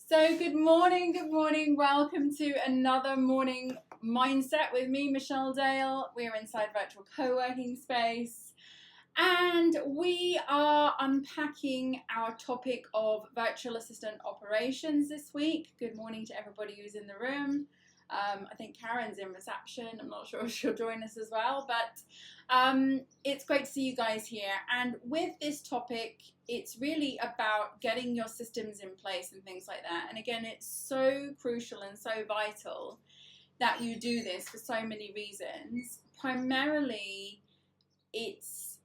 So good morning, welcome to another morning mindset with me, Michelle Dale. We're inside virtual co-working space and we are unpacking our topic of virtual assistant operations this week. Good morning to everybody who's in the room. I think Karen's in reception. I'm not sure if she'll join us as well, but it's great to see you guys here. And with this topic, it's really about getting your systems in place and things like that. And again, it's so crucial and so vital that you do this for so many reasons. Primarily, it's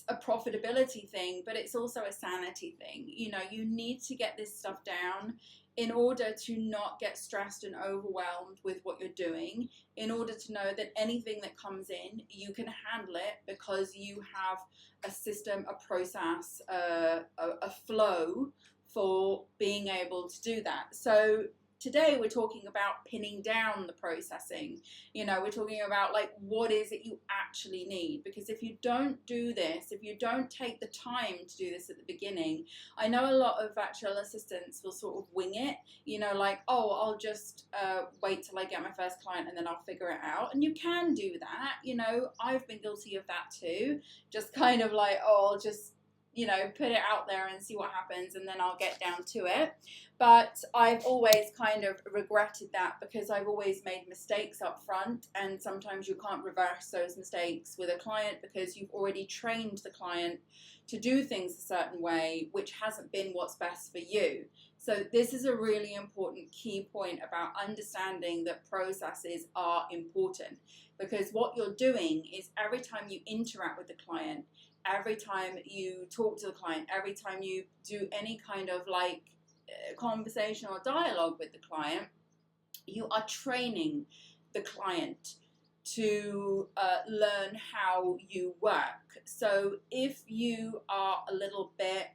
a profitability thing, but it's also a sanity thing. You know, you need to get this stuff down in order to not get stressed and overwhelmed with what you're doing, in order to know that anything that comes in, you can handle it because you have a system, a process, a flow for being able to do that. So today we're talking about pinning down the processing. You know, we're talking about like, what is it you actually need? Because if you don't do this, if you don't take the time to do this at the beginning, I know a lot of virtual assistants will sort of wing it, you know, like, oh, I'll just wait till I get my first client and then I'll figure it out. And you can do that, you know, I've been guilty of that too. Just kind of like, oh, I'll just, you know, put it out there and see what happens and then I'll get down to it. But I've always kind of regretted that because I've always made mistakes up front, and sometimes you can't reverse those mistakes with a client because you've already trained the client to do things a certain way, which hasn't been what's best for you. So this is a really important key point about understanding that processes are important, because what you're doing is every time you interact with the client, every time you talk to the client, every time you do any kind of like conversation or dialogue with the client, you are training the client to learn how you work. So if you are a little bit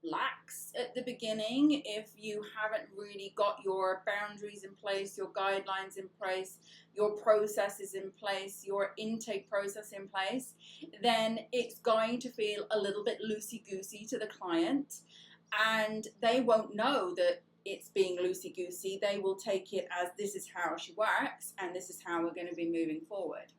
lax at the beginning, if you haven't really got your boundaries in place, your guidelines in place, your processes in place, your intake process in place, then it's going to feel a little bit loosey-goosey to the client, and they won't know that it's being loosey-goosey. They will take it as this is how she works and this is how we're going to be moving forward.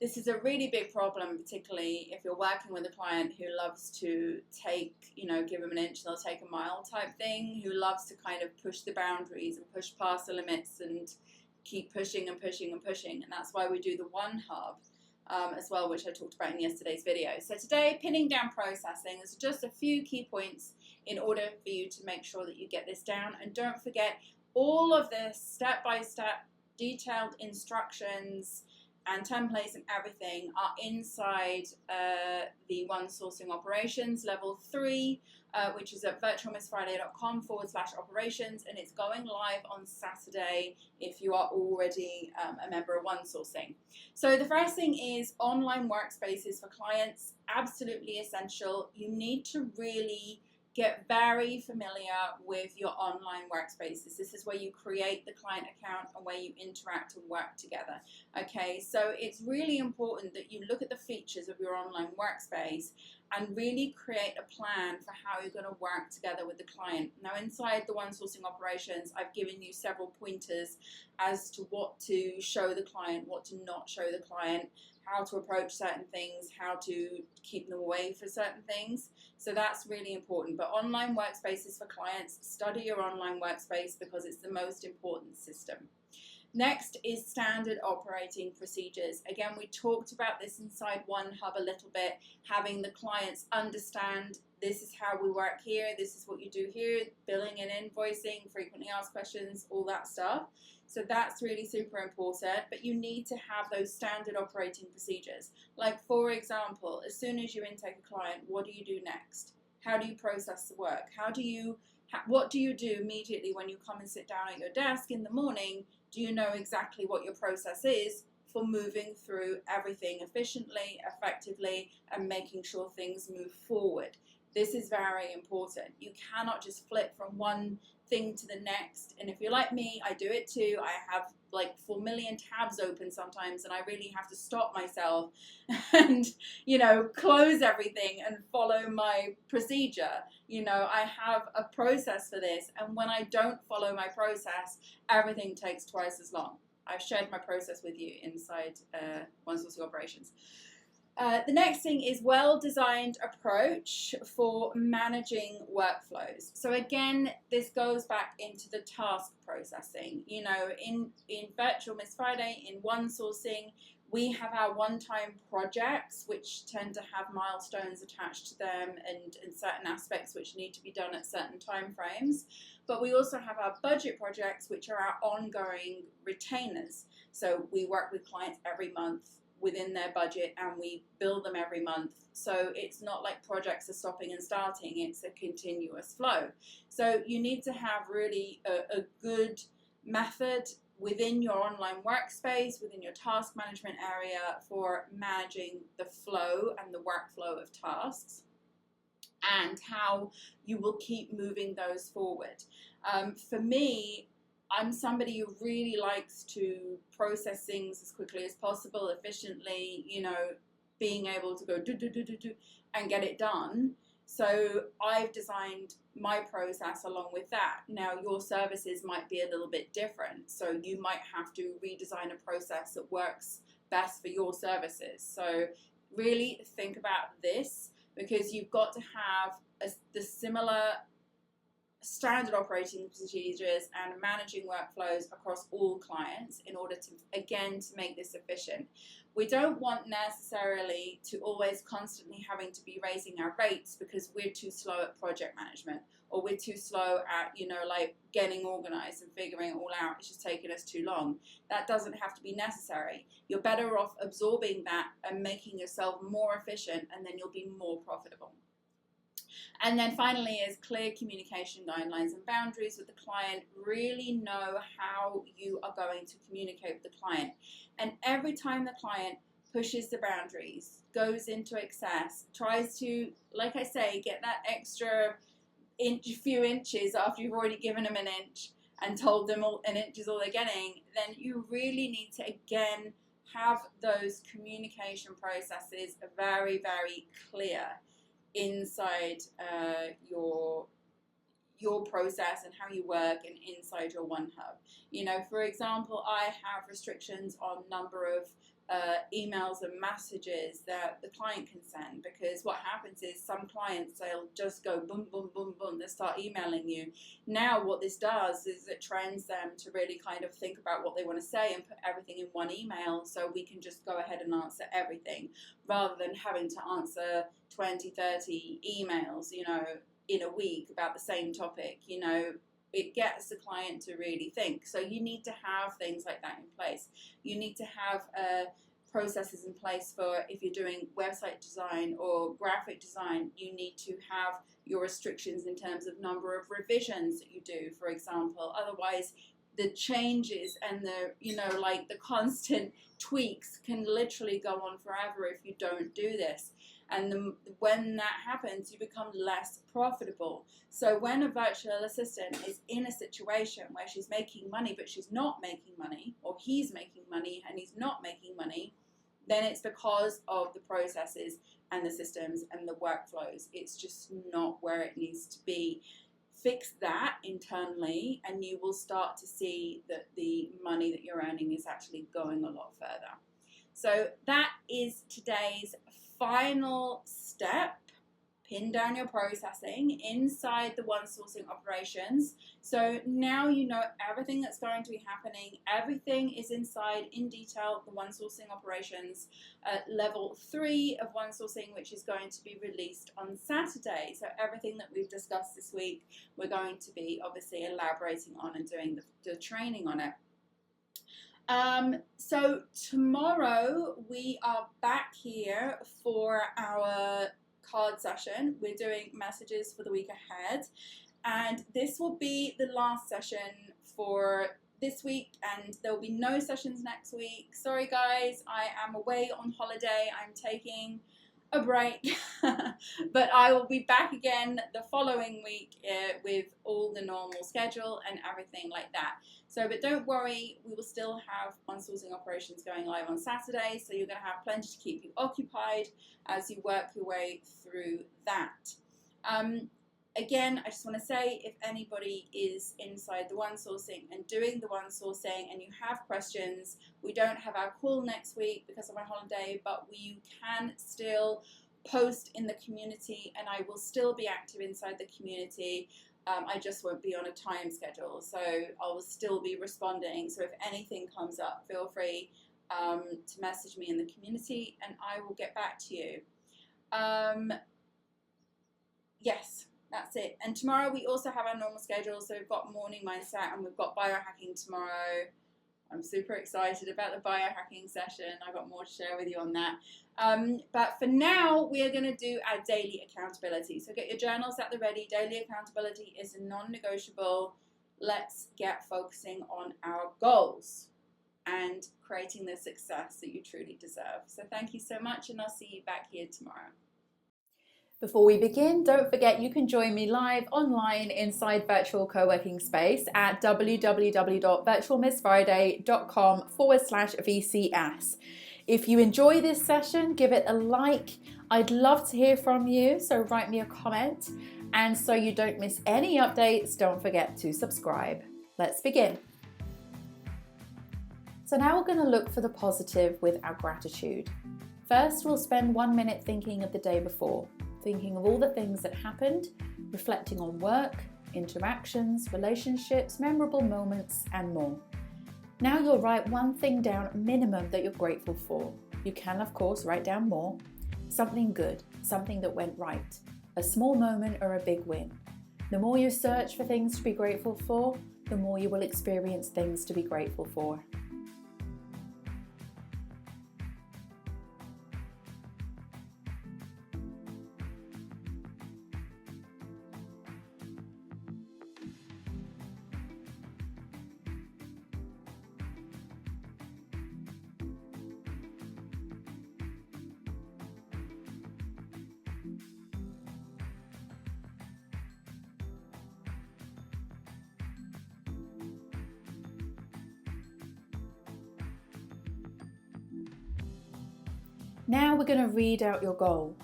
This is a really big problem, particularly if you're working with a client who loves to take, you know, give them an inch, they'll take a mile type thing, who loves to kind of push the boundaries and push past the limits and keep pushing and pushing and pushing. And that's why we do the One Hub as well, which I talked about in yesterday's video. So today, pinning down processing, there's just a few key points in order for you to make sure that you get this down. And don't forget, all of this step-by-step detailed instructions and templates and everything are inside the One Sourcing Operations Level 3, which is at virtualmissfriday.com/operations, and it's going live on Saturday if you are already a member of One Sourcing. So the first thing is online workspaces for clients, absolutely essential. You need to really get very familiar with your online workspaces. This is where you create the client account and where you interact and work together. Okay, so it's really important that you look at the features of your online workspace and really create a plan for how you're going to work together with the client. Now, inside the One Sourcing Operations, I've given you several pointers as to what to show the client, what to not show the client, how to approach certain things, how to keep them away for certain things. So that's really important. But online workspaces for clients, study your online workspace because it's the most important system. Next is standard operating procedures. Again, we talked about this inside One Hub a little bit, having the clients understand this is how we work here, this is what you do here, billing and invoicing, frequently asked questions, all that stuff. So that's really super important, but you need to have those standard operating procedures. Like, for example, as soon as you intake a client, what do you do next? How do you process the work? What do you do immediately when you come and sit down at your desk in the morning? Do you know exactly what your process is for moving through everything efficiently, effectively, and making sure things move forward? This is very important. You cannot just flip from one thing to the next. And if you're like me, I do it too. I have like 4 million tabs open sometimes, and I really have to stop myself and, you know, close everything and follow my procedure. You know, I have a process for this, and when I don't follow my process, everything takes twice as long. I've shared my process with you inside One Sourcing Operations. The next thing is well-designed approach for managing workflows. So again, this goes back into the task processing. You know, in Virtual Miss Friday, in One Sourcing, we have our one-time projects, which tend to have milestones attached to them and certain aspects which need to be done at certain time frames. But we also have our budget projects, which are our ongoing retainers. So we work with clients every month within their budget, and we bill them every month. So it's not like projects are stopping and starting, it's a continuous flow. So you need to have really a good method within your online workspace, within your task management area, for managing the flow and the workflow of tasks, and how you will keep moving those forward. For me, I'm somebody who really likes to process things as quickly as possible, efficiently, you know, being able to go do and get it done. So I've designed my process along with that. Now your services might be a little bit different, so you might have to redesign a process that works best for your services. So really think about this, because you've got to have the similar standard operating procedures and managing workflows across all clients in order to, again, to make this efficient. We don't want necessarily to always constantly having to be raising our rates because we're too slow at project management, or we're too slow at, you know, like getting organized and figuring it all out. It's just taking us too long. That doesn't have to be necessary. You're better off absorbing that and making yourself more efficient, and then you'll be more profitable. And then finally is clear communication guidelines and boundaries with the client. Really know how you are going to communicate with the client. And every time the client pushes the boundaries, goes into excess, tries to, like I say, get that extra few inches after you've already given them an inch and told them an inch is all they're getting, then you really need to, again, have those communication processes very, very clear inside your process and how you work, and inside your One Hub. You know, for example, I have restrictions on number of emails and messages that the client can send, because what happens is some clients, they'll just go boom, boom, boom, boom, they start emailing you. Now what this does is it trains them to really kind of think about what they want to say and put everything in one email, so we can just go ahead and answer everything rather than having to answer 20, 30 emails, you know, in a week about the same topic. You know, it gets the client to really think. So you need to have things like that in place. You need to have processes in place for, if you're doing website design or graphic design, you need to have your restrictions in terms of number of revisions that you do, for example. Otherwise, the changes and the, you know, like the constant tweaks can literally go on forever if you don't do this. And when that happens, you become less profitable. So when a virtual assistant is in a situation where she's making money, but she's not making money, or he's making money and he's not making money, then it's because of the processes and the systems and the workflows. It's just not where it needs to be. Fix that internally, and you will start to see that the money that you're earning is actually going a lot further. So that is today's final step. Pin down your processing inside the One Sourcing Operations. So now you know everything that's going to be happening. Everything is inside in detail the One Sourcing Operations level 3 of One Sourcing, which is going to be released on Saturday. So everything that we've discussed this week, we're going to be obviously elaborating on and doing the training on it. So tomorrow we are back here for our card session. We're doing messages for the week ahead, and this will be the last session for this week, and there will be no sessions next week. Sorry guys, I am away on holiday. I'm taking a break. But I will be back again the following week with all the normal schedule and everything like that. So, but don't worry, we will still have one-sourcing operations going live on Saturday, so you're going to have plenty to keep you occupied as you work your way through that. Again, I just want to say, if anybody is inside the one-sourcing and doing the one-sourcing and you have questions, we don't have our call next week because of my holiday, but you can still post in the community and I will still be active inside the community. I just won't be on a time schedule, so I will still be responding. So if anything comes up, feel free to message me in the community and I will get back to you. Yes, that's it. And tomorrow we also have our normal schedule, so we've got morning mindset and we've got biohacking tomorrow. I'm super excited about the biohacking session. I've got more to share with you on that. But for now, we are going to do our daily accountability. So get your journals at the ready. Daily accountability is non-negotiable. Let's get focusing on our goals and creating the success that you truly deserve. So thank you so much, and I'll see you back here tomorrow. Before we begin, don't forget you can join me live online inside Virtual Co-working Space at www.virtualmissfriday.com/VCS. If you enjoy this session, give it a like. I'd love to hear from you, so write me a comment. And so you don't miss any updates, don't forget to subscribe. Let's begin. So now we're going to look for the positive with our gratitude. First, we'll spend 1 minute thinking of the day before. Thinking of all the things that happened, reflecting on work, interactions, relationships, memorable moments, and more. Now you'll write one thing down minimum that you're grateful for. You can, of course, write down more. Something good, something that went right, a small moment or a big win. The more you search for things to be grateful for, the more you will experience things to be grateful for. Now we're going to read out your goal.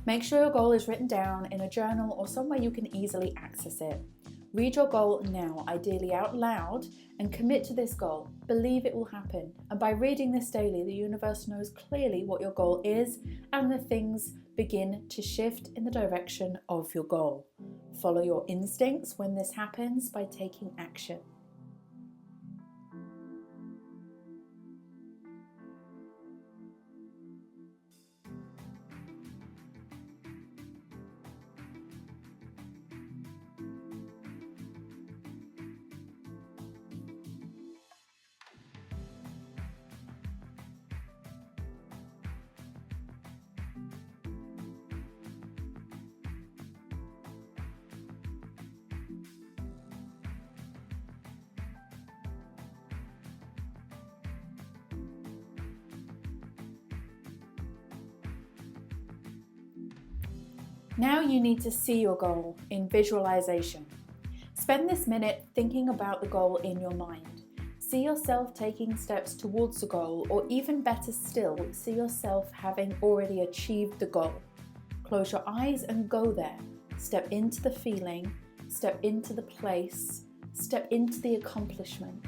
Make sure your goal is written down in a journal or somewhere you can easily access it. Read your goal now, ideally out loud, and commit to this goal. Believe it will happen. And by reading this daily, the universe knows clearly what your goal is and the things begin to shift in the direction of your goal. Follow your instincts when this happens by taking action. Now you need to see your goal in visualization. Spend this minute thinking about the goal in your mind. See yourself taking steps towards the goal, or even better still, see yourself having already achieved the goal. Close your eyes and go there. Step into the feeling, step into the place, step into the accomplishment.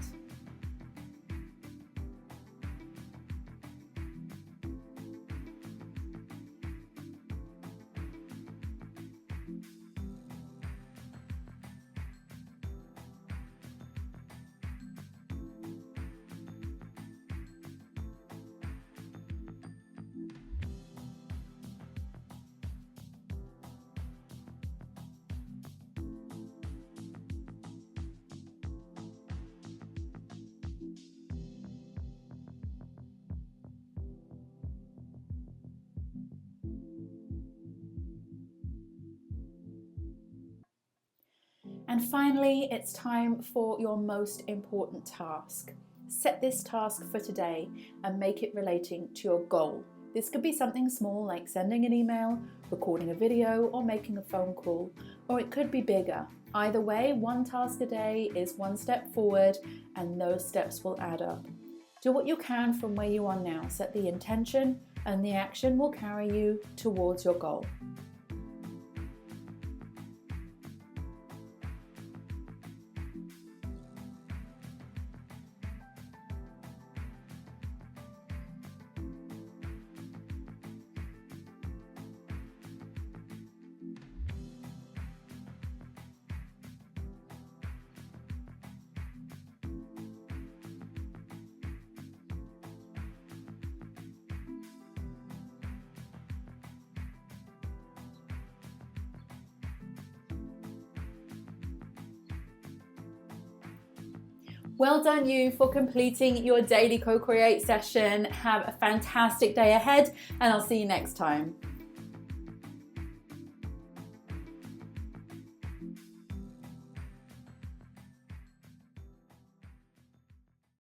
And finally, it's time for your most important task. Set this task for today and make it relating to your goal. This could be something small like sending an email, recording a video, or making a phone call, or it could be bigger. Either way, one task a day is one step forward, and those steps will add up. Do what you can from where you are now. Set the intention, and the action will carry you towards your goal. Well done you for completing your daily co-create session. Have a fantastic day ahead, and I'll see you next time.